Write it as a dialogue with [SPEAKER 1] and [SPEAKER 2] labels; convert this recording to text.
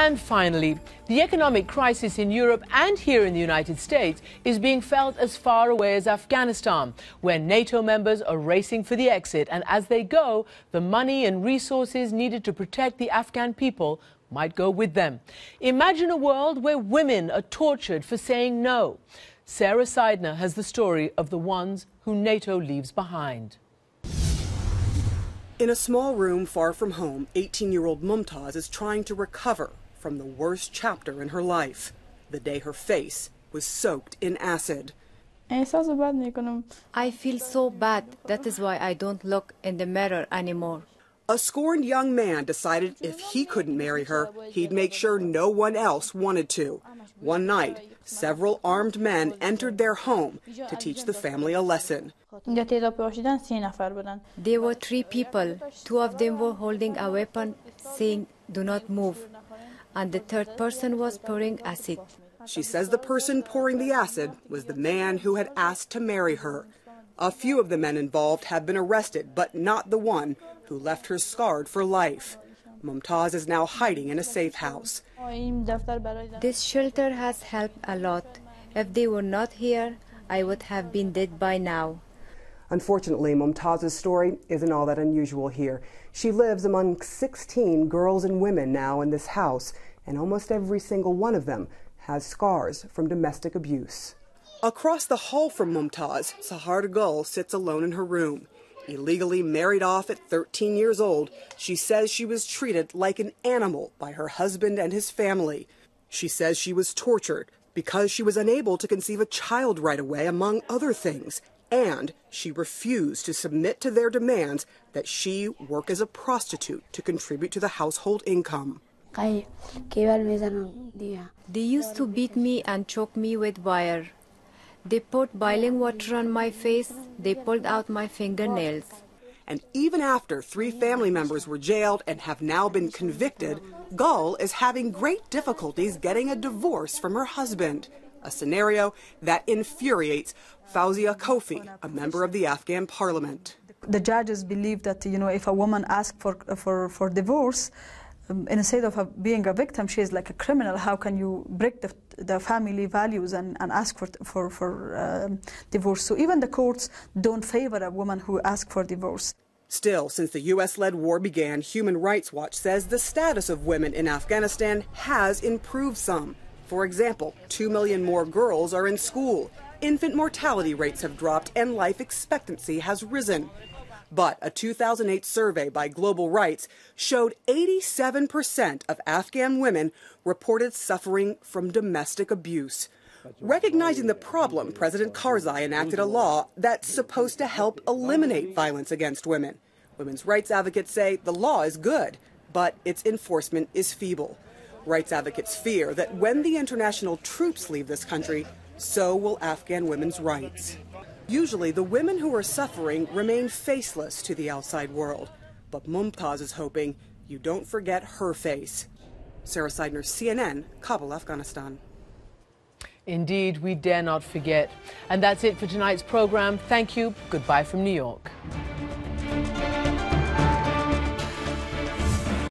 [SPEAKER 1] And finally, the economic crisis in Europe and here in the United States is being felt as far away as Afghanistan, where NATO members are racing for the exit. And as they go, the money and resources needed to protect the Afghan people might go with them. Imagine a world where women are tortured for saying no. Sarah Seidner has the story of the ones who NATO leaves behind.
[SPEAKER 2] In a small room far from home, 18-year-old Mumtaz is trying to recover from the worst chapter in her life, the day her face was soaked in acid.
[SPEAKER 3] I feel so bad. That is why I don't look in the mirror anymore.
[SPEAKER 2] A scorned young man decided if he couldn't marry her, he'd make sure no one else wanted to. One night, several armed men entered their home to teach the family a lesson.
[SPEAKER 3] There were 3 people. 2 of them were holding a weapon, saying, "Do not move." And the 3rd person was pouring acid.
[SPEAKER 2] She says the person pouring the acid was the man who had asked to marry her. A few of the men involved have been arrested, but not the one who left her scarred for life. Mumtaz is now hiding in a safe house.
[SPEAKER 3] This shelter has helped a lot. If they were not here, I would have been dead by now.
[SPEAKER 2] Unfortunately, Mumtaz's story isn't all that unusual here. She lives among 16 girls and women now in this house, and almost every single one of them has scars from domestic abuse. Across the hall from Mumtaz, Sahar Gul sits alone in her room. Illegally married off at 13 years old, she says she was treated like an animal by her husband and his family. She says she was tortured because she was unable to conceive a child right away, among other things. And she refused to submit to their demands that she work as a prostitute to contribute to the household income.
[SPEAKER 3] They used to beat me and choke me with wire. They poured boiling water on my face. They pulled out my fingernails.
[SPEAKER 2] And even after 3 family members were jailed and have now been convicted, Gul is having great difficulties getting a divorce from her husband, a scenario that infuriates Fawzia Kofi, a member of the Afghan parliament.
[SPEAKER 4] The judges believe that, if a woman asks for divorce, instead of being a victim, she is like a criminal. How can you break the family values and ask for divorce? So even the courts don't favor a woman who asks for divorce.
[SPEAKER 2] Still, since the U.S.-led war began, Human Rights Watch says the status of women in Afghanistan has improved some. For example, 2 million more girls are in school. Infant mortality rates have dropped and life expectancy has risen. But a 2008 survey by Global Rights showed 87% of Afghan women reported suffering from domestic abuse. Recognizing the problem, President Karzai enacted a law that's supposed to help eliminate violence against women. Women's rights advocates say the law is good, but its enforcement is feeble. Rights advocates fear that when the international troops leave this country, so will Afghan women's rights. Usually, the women who are suffering remain faceless to the outside world. But Mumtaz is hoping you don't forget her face. Sarah Seidner, CNN, Kabul, Afghanistan.
[SPEAKER 1] Indeed, we dare not forget. And that's it for tonight's program. Thank you. Goodbye from New York.